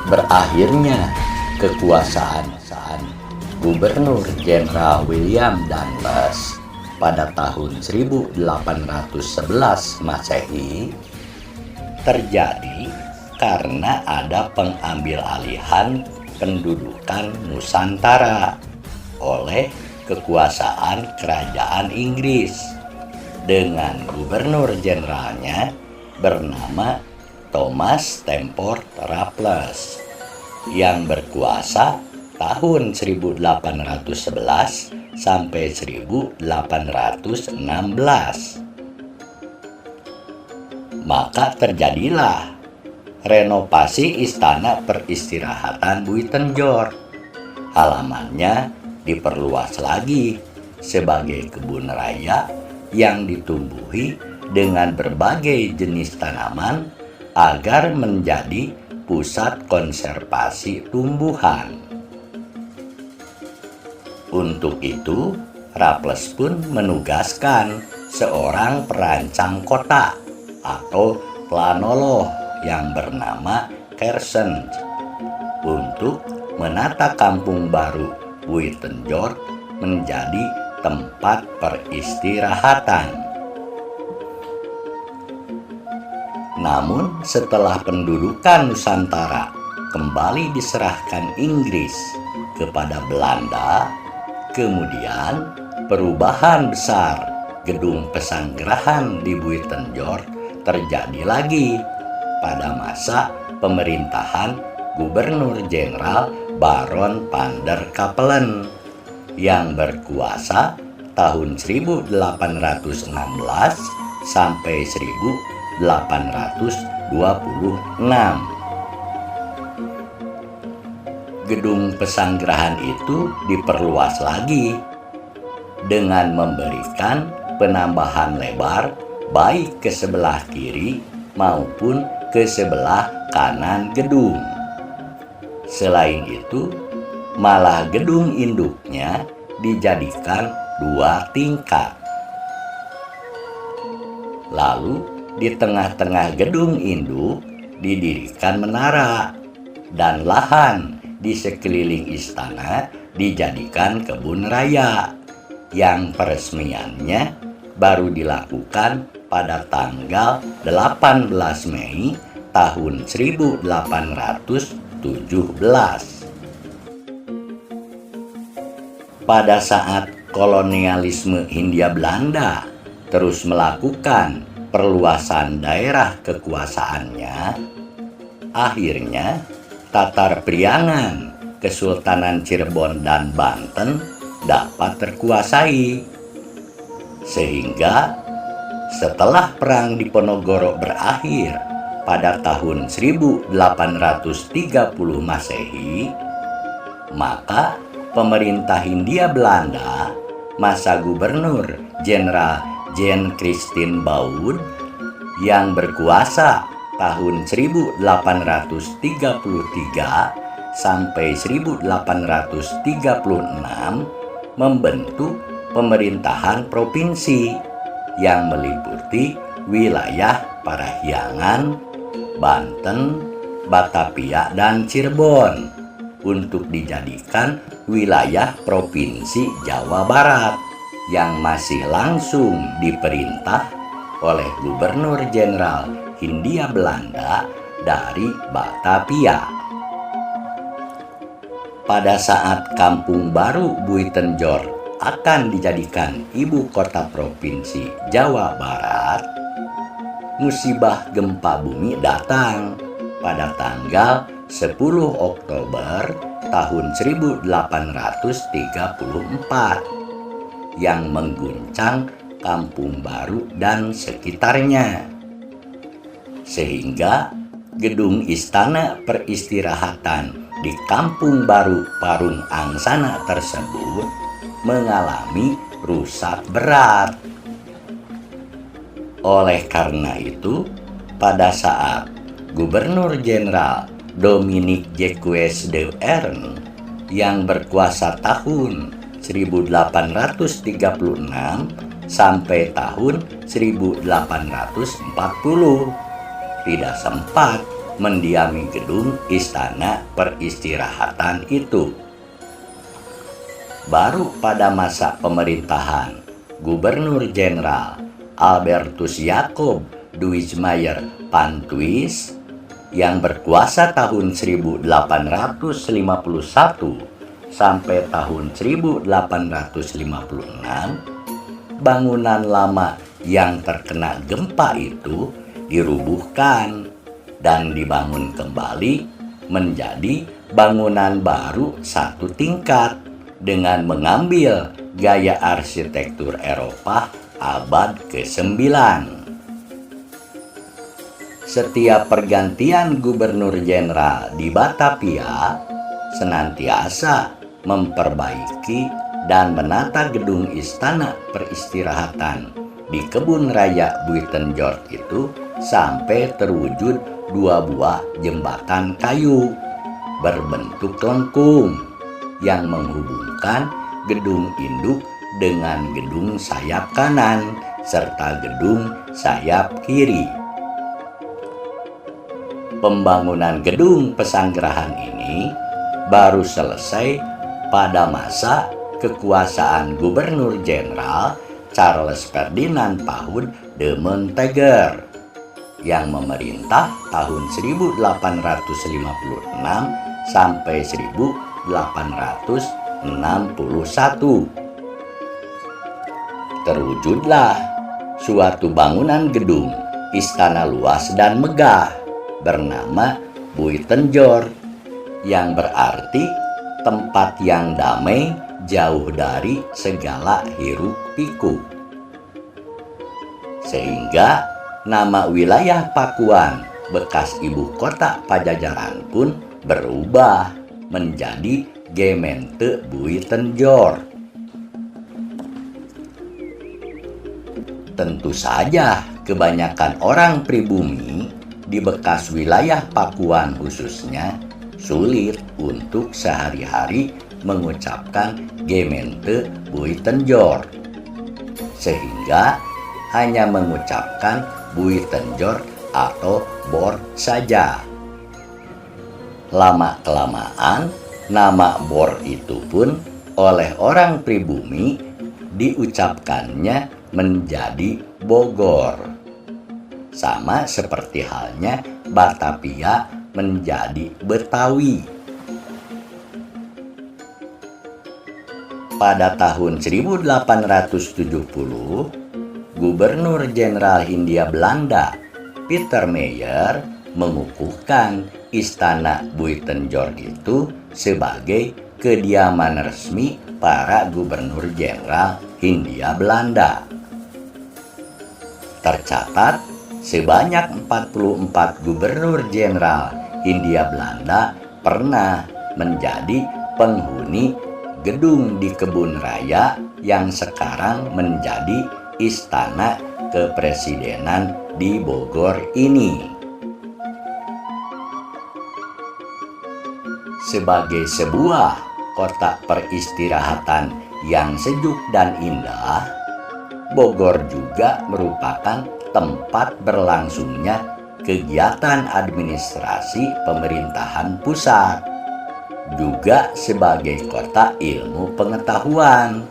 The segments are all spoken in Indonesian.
Berakhirnya kekuasaan Gubernur Jenderal William Dundas pada tahun 1811 Masehi terjadi karena ada pengambil alihan pendudukan Nusantara oleh kekuasaan Kerajaan Inggris dengan gubernur jenderalnya bernama Thomas Stafford Raffles yang berkuasa tahun 1811 sampai 1816. Maka terjadilah renovasi Istana Peristirahatan Buitenjor. Halamannya diperluas lagi sebagai kebun raya yang ditumbuhi dengan berbagai jenis tanaman agar menjadi pusat konservasi tumbuhan. Untuk itu, Raffles pun menugaskan seorang perancang kota atau planolog yang bernama Kersen untuk menata kampung baru Buitenjor menjadi tempat peristirahatan. Namun setelah pendudukan Nusantara kembali diserahkan Inggris kepada Belanda, kemudian perubahan besar gedung pesanggerahan di Buitenjor terjadi lagi pada masa pemerintahan Gubernur Jenderal Baron van der Capellen yang berkuasa tahun 1816 sampai 1826. Gedung pesanggerahan itu diperluas lagi dengan memberikan penambahan lebar baik ke sebelah kiri maupun ke sebelah kanan gedung. Selain itu, malah gedung induknya dijadikan 2 tingkat. Lalu di tengah-tengah gedung induk didirikan menara dan lahan di sekeliling istana dijadikan kebun raya yang peresmiannya baru dilakukan pada tanggal 18 Mei tahun 1817. Pada saat kolonialisme Hindia Belanda terus melakukan perluasan daerah kekuasaannya, akhirnya Tatar Priangan, Kesultanan Cirebon dan Banten dapat terkuasai. Sehingga setelah Perang Diponegoro berakhir pada tahun 1830 Masehi, maka pemerintah Hindia Belanda masa Gubernur Jenderal Jan Christine Baudet yang berkuasa tahun 1833 sampai 1836 membentuk pemerintahan provinsi yang meliputi wilayah Parahyangan, Banten, Batavia, dan Cirebon untuk dijadikan wilayah Provinsi Jawa Barat yang masih langsung diperintah oleh Gubernur Jenderal Hindia Belanda dari Batavia. Pada saat Kampung Baru Buitenjor akan dijadikan ibu kota Provinsi Jawa Barat, musibah gempa bumi datang pada tanggal 10 Oktober tahun 1834 yang mengguncang Kampung Baru dan sekitarnya, sehingga gedung Istana Peristirahatan di Kampung Baru Parung Angsana tersebut mengalami rusak berat. Oleh karena itu, pada saat Gubernur Jenderal Dominique Jacques de Ern yang berkuasa tahun 1836 sampai tahun 1840 tidak sempat mendiami gedung Istana Peristirahatan itu. Baru pada masa pemerintahan Gubernur Jenderal Albertus Jacob Duijmayer Pantuis yang berkuasa tahun 1851 sampai tahun 1856, bangunan lama yang terkena gempa itu dirubuhkan dan dibangun kembali menjadi bangunan baru satu tingkat dengan mengambil gaya arsitektur Eropa abad ke-9. Setiap pergantian gubernur jenderal di Batavia senantiasa memperbaiki dan menata gedung Istana Peristirahatan di Kebun Raya Buitenzorg itu sampai terwujud 2 buah jembatan kayu berbentuk lengkung yang menghubungkan gedung induk dengan gedung sayap kanan serta gedung sayap kiri. Pembangunan gedung pesanggerahan ini baru selesai pada masa kekuasaan Gubernur Jenderal Charles Ferdinand Paul de Montague yang memerintah tahun 1856 sampai 1861. Terwujudlah suatu bangunan gedung istana luas dan megah bernama Buitenzorg yang berarti tempat yang damai jauh dari segala hiruk pikuk. Sehingga nama wilayah Pakuan bekas ibu kota Pajajaran pun berubah menjadi Gemeente Buitenzorg. Tentu saja kebanyakan orang pribumi di bekas wilayah Pakuan khususnya sulit untuk sehari-hari mengucapkan Gemeente Buitenzorg, sehingga hanya mengucapkan Buitenzorg atau Borg saja. Lama-kelamaan nama Borg itu pun oleh orang pribumi diucapkannya menjadi Bogor. Sama seperti halnya Batavia menjadi Betawi. Pada tahun 1870, Gubernur Jenderal Hindia Belanda Peter Meyer mengukuhkan Istana Buitenzorg itu sebagai kediaman resmi para Gubernur Jenderal Hindia Belanda. Tercatat sebanyak 44 Gubernur Jenderal Hindia Belanda pernah menjadi penghuni gedung di Kebun Raya yang sekarang menjadi Istana Kepresidenan di Bogor ini. Sebagai sebuah kota peristirahatan yang sejuk dan indah, Bogor juga merupakan tempat berlangsungnya kegiatan administrasi pemerintahan pusat, juga sebagai kota ilmu pengetahuan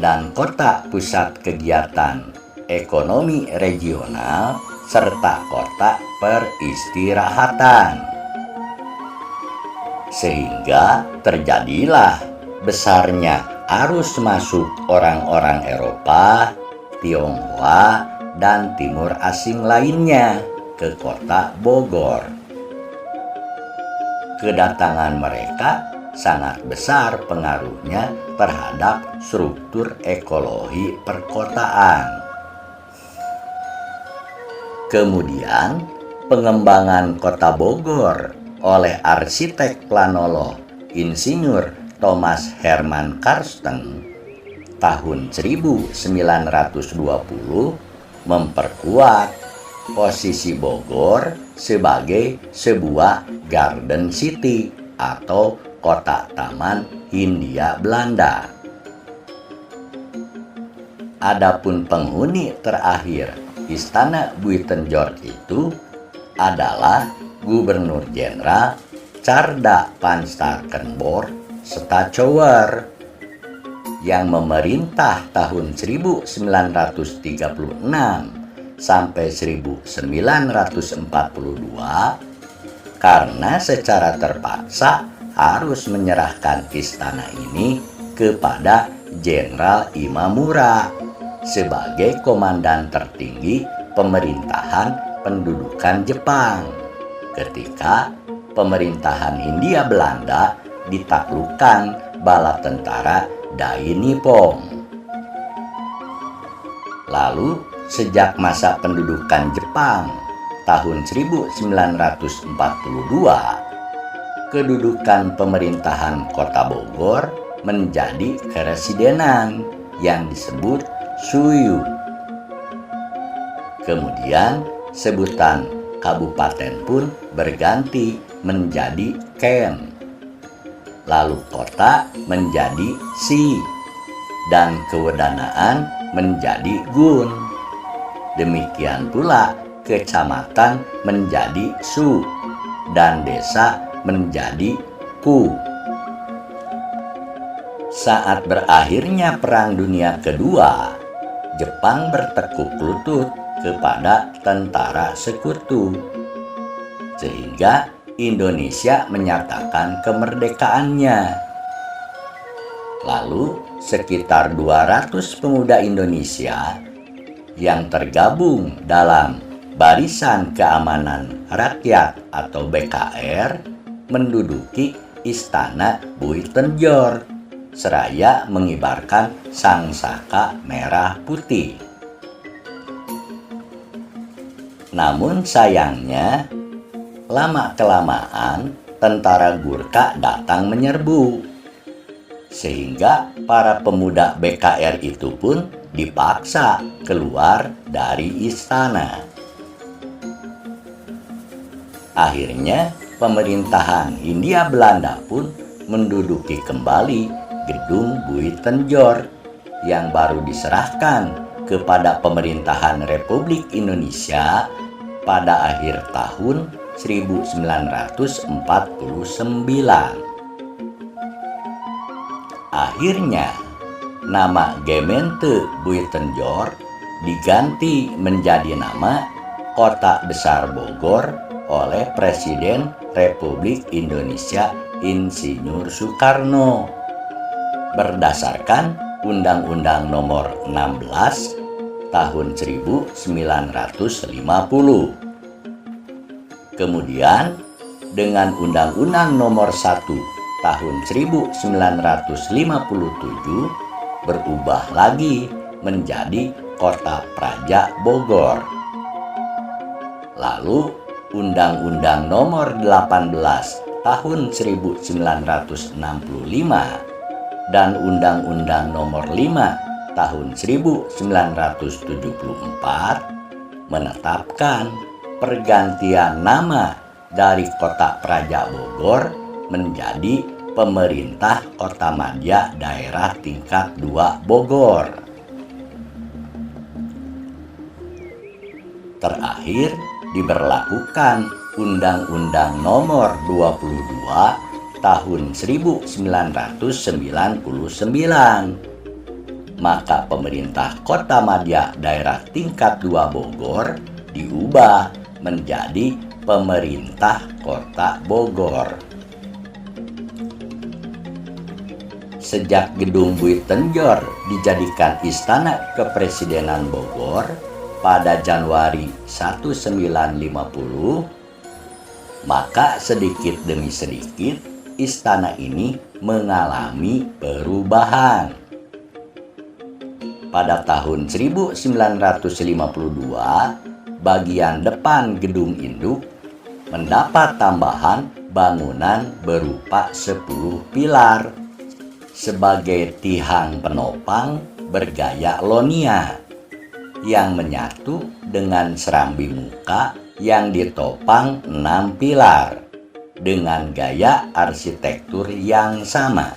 dan kota pusat kegiatan ekonomi regional serta kota peristirahatan. Sehingga terjadilah besarnya arus masuk orang-orang Eropa, Tionghoa, dan Timur asing lainnya ke kota Bogor. Kedatangan mereka sangat besar pengaruhnya terhadap struktur ekologi perkotaan. Kemudian, pengembangan kota Bogor oleh arsitek planolog Insinyur Thomas Herman Karsten tahun 1920 memperkuat posisi Bogor sebagai sebuah Garden City atau kota taman Hindia Belanda. Adapun penghuni terakhir Istana Buitenzorg itu adalah Gubernur Jenderal Tjarda van Starkenborgh Stachouwer yang memerintah tahun 1936 sampai 1942 karena secara terpaksa harus menyerahkan istana ini kepada Jenderal Imamura sebagai komandan tertinggi pemerintahan pendudukan Jepang ketika pemerintahan Hindia Belanda ditaklukkan bala tentara Dai Nippon. Lalu sejak masa pendudukan Jepang tahun 1942, kedudukan pemerintahan Kota Bogor menjadi keresidenan yang disebut Suyu. Kemudian sebutan kabupaten pun berganti menjadi Ken. Lalu kota menjadi Si dan kewedanaan menjadi Gun. Demikian pula kecamatan menjadi Su dan desa menjadi Ku. Saat berakhirnya Perang Dunia Kedua, Jepang bertekuk lutut kepada tentara sekutu, sehingga Indonesia menyatakan kemerdekaannya. Lalu sekitar 200 pemuda Indonesia yang tergabung dalam Barisan Keamanan Rakyat atau BKR menduduki Istana Buitenzorg seraya mengibarkan sangsaka merah putih. Namun sayangnya, lama-kelamaan tentara Gurkha datang menyerbu, sehingga para pemuda BKR itu pun dipaksa keluar dari istana. Akhirnya pemerintahan Hindia Belanda pun menduduki kembali gedung Buitenzorg yang baru diserahkan kepada pemerintahan Republik Indonesia pada akhir tahun 1949. Akhirnya, nama Gemeente Buitenzorg diganti menjadi nama Kota Besar Bogor oleh Presiden Republik Indonesia Insinyur Soekarno berdasarkan Undang-Undang Nomor 16 Tahun 1950. Kemudian dengan Undang-Undang Nomor 1 Tahun 1957 berubah lagi menjadi Kota Praja Bogor. Lalu Undang-Undang Nomor 18 Tahun 1965 dan Undang-Undang Nomor 5 Tahun 1974 menetapkan pergantian nama dari Kota Praja Bogor menjadi Pemerintah Kota Madya Daerah Tingkat 2 Bogor. Terakhir diberlakukan Undang-Undang Nomor 22 Tahun 1999. Maka Pemerintah Kota Madya Daerah Tingkat 2 Bogor diubah menjadi Pemerintah Kota Bogor. Sejak gedung Buitenzorg dijadikan Istana Kepresidenan Bogor pada Januari 1950, maka sedikit demi sedikit istana ini mengalami perubahan. Pada tahun 1952, bagian depan gedung induk mendapat tambahan bangunan berupa 10 pilar sebagai tihang penopang bergaya lonia yang menyatu dengan serambi muka yang ditopang 6 pilar dengan gaya arsitektur yang sama.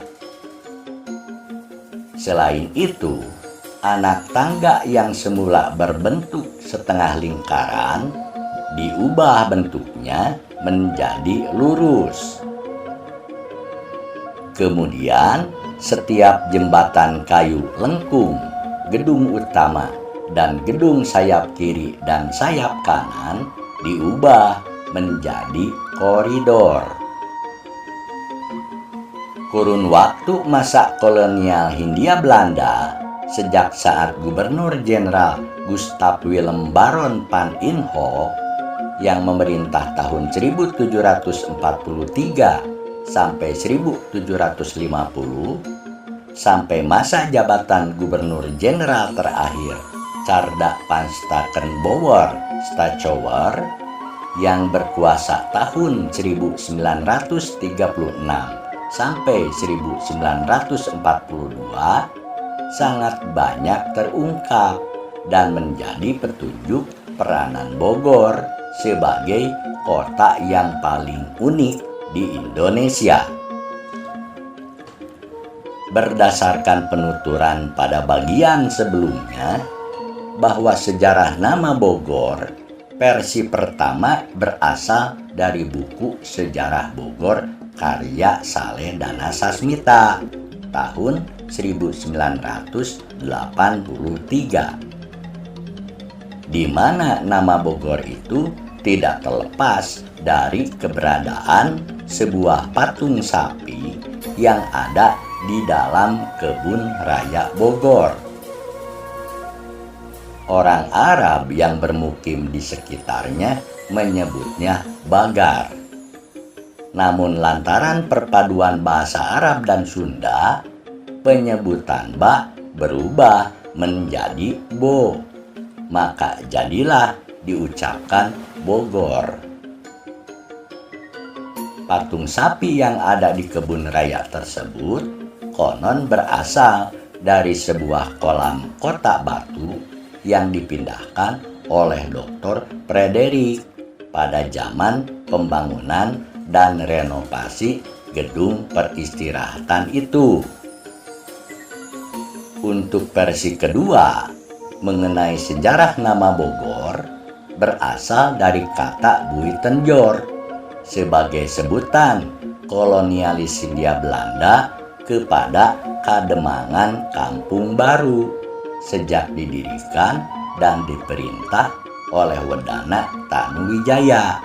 Selain itu, anak tangga yang semula berbentuk setengah lingkaran diubah bentuknya menjadi lurus. Kemudian, setiap jembatan kayu lengkung, gedung utama, dan gedung sayap kiri dan sayap kanan diubah menjadi koridor. Kurun waktu masa kolonial Hindia Belanda sejak saat Gubernur Jenderal Gustav Willem Baron van Inhofe yang memerintah tahun 1743 sampai 1750 sampai masa jabatan Gubernur Jenderal terakhir Tjarda van Starkenborgh Stachouwer yang berkuasa tahun 1936 sampai 1942 sangat banyak terungkap dan menjadi petunjuk peranan Bogor sebagai kota yang paling unik di Indonesia. Berdasarkan penuturan pada bagian sebelumnya bahwa sejarah nama Bogor versi pertama berasal dari buku Sejarah Bogor karya Saleh Dana Sasmita tahun 1983, di mana nama Bogor itu tidak terlepas dari keberadaan sebuah patung sapi yang ada di dalam kebun raya Bogor. Orang Arab yang bermukim di sekitarnya menyebutnya Bagar. Namun lantaran perpaduan bahasa Arab dan Sunda, penyebutan Ba berubah menjadi Bo. Maka jadilah diucapkan Bogor. Patung sapi yang ada di kebun raya tersebut konon berasal dari sebuah kolam kotak batu yang dipindahkan oleh Dr. Frederick pada zaman pembangunan dan renovasi gedung peristirahatan itu. Untuk versi kedua, mengenai sejarah nama Bogor berasal dari kata Buitenjor sebagai sebutan kolonialis Hindia Belanda kepada Kademangan Kampung Baru sejak didirikan dan diperintah oleh Wedana Tanuwijaya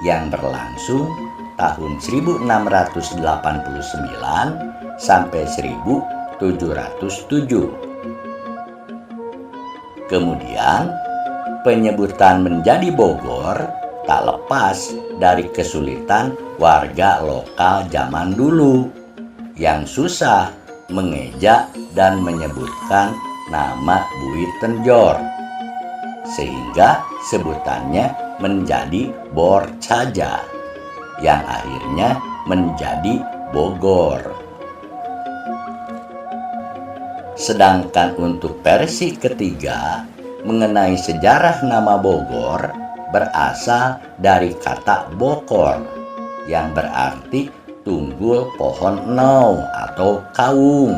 yang berlangsung tahun 1689 sampai 1707. Kemudian, penyebutan menjadi Bogor tak lepas dari kesulitan warga lokal zaman dulu yang susah mengeja dan menyebutkan nama Buitenjor, sehingga sebutannya menjadi Borcaja yang akhirnya menjadi Bogor. Sedangkan untuk versi ketiga mengenai sejarah nama Bogor berasal dari kata bokor yang berarti tunggul pohon nau atau kaung.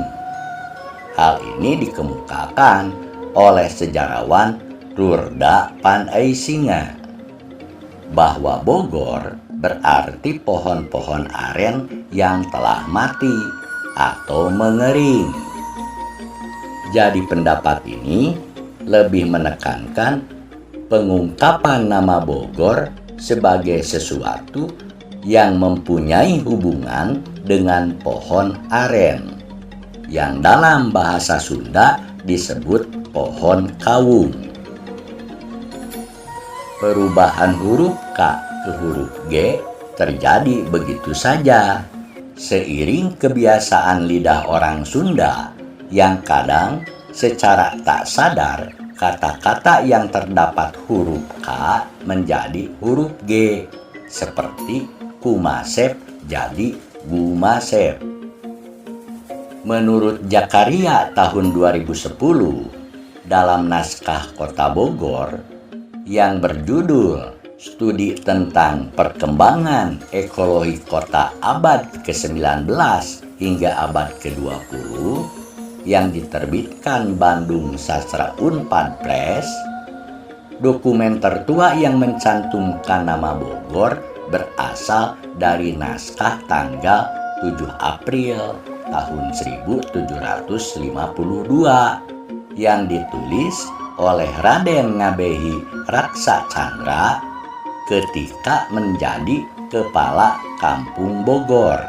Hal ini dikemukakan oleh sejarawan Roerda van Eysinga bahwa Bogor berarti pohon-pohon aren yang telah mati atau mengering. Jadi pendapat ini lebih menekankan pengungkapan nama Bogor sebagai sesuatu yang mempunyai hubungan dengan pohon aren yang dalam bahasa Sunda disebut pohon kaung. Perubahan huruf K ke huruf G terjadi begitu saja, seiring kebiasaan lidah orang Sunda yang kadang secara tak sadar kata-kata yang terdapat huruf K menjadi huruf G, seperti kumasep jadi gumasep. Menurut Jakaria tahun 2010, dalam naskah Kota Bogor yang berjudul Studi tentang Perkembangan Ekologi Kota Abad ke-19 hingga abad ke-20 yang diterbitkan Bandung Sastra Unpad Press, dokumen tertua yang mencantumkan nama Bogor berasal dari naskah tanggal 7 April tahun 1752 yang ditulis oleh Raden Ngabehi Raksa Candra ketika menjadi kepala Kampung Bogor.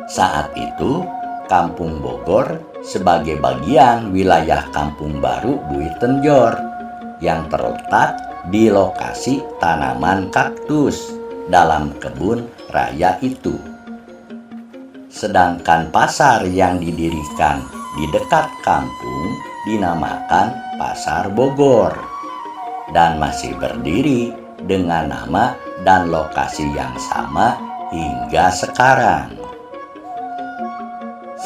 Saat itu, Kampung Bogor sebagai bagian wilayah Kampung Baru Buitenjor yang terletak di lokasi tanaman kaktus dalam kebun raya itu. Sedangkan pasar yang didirikan di dekat kampung dinamakan Pasar Bogor dan masih berdiri dengan nama dan lokasi yang sama hingga sekarang.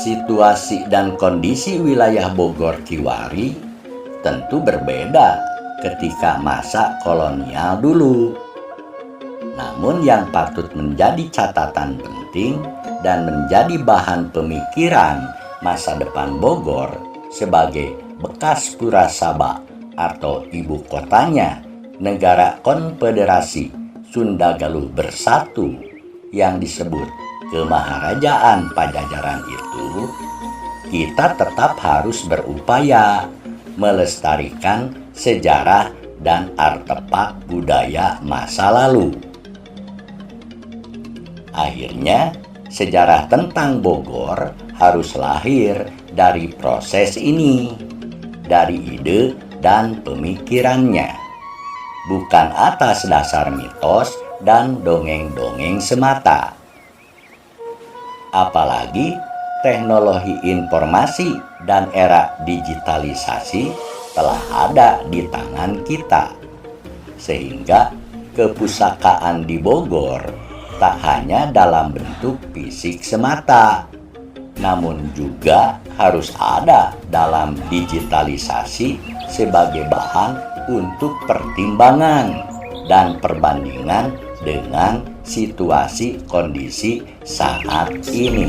Situasi dan kondisi wilayah Bogor Kiwari tentu berbeda ketika masa kolonial dulu. Namun yang patut menjadi catatan penting dan menjadi bahan pemikiran masa depan Bogor sebagai bekas Purasaba atau ibu kotanya Negara Konfederasi Sunda Galuh Bersatu yang disebut Kemaharajaan Pajajaran itu, kita tetap harus berupaya melestarikan sejarah dan artefak budaya masa lalu. Akhirnya, sejarah tentang Bogor harus lahir dari proses ini, dari ide dan pemikirannya, bukan atas dasar mitos dan dongeng-dongeng semata. Apalagi teknologi informasi dan era digitalisasi telah ada di tangan kita, sehingga kepustakaan di Bogor tak hanya dalam bentuk fisik semata, namun juga harus ada dalam digitalisasi sebagai bahan untuk pertimbangan dan perbandingan dengan situasi kondisi saat ini.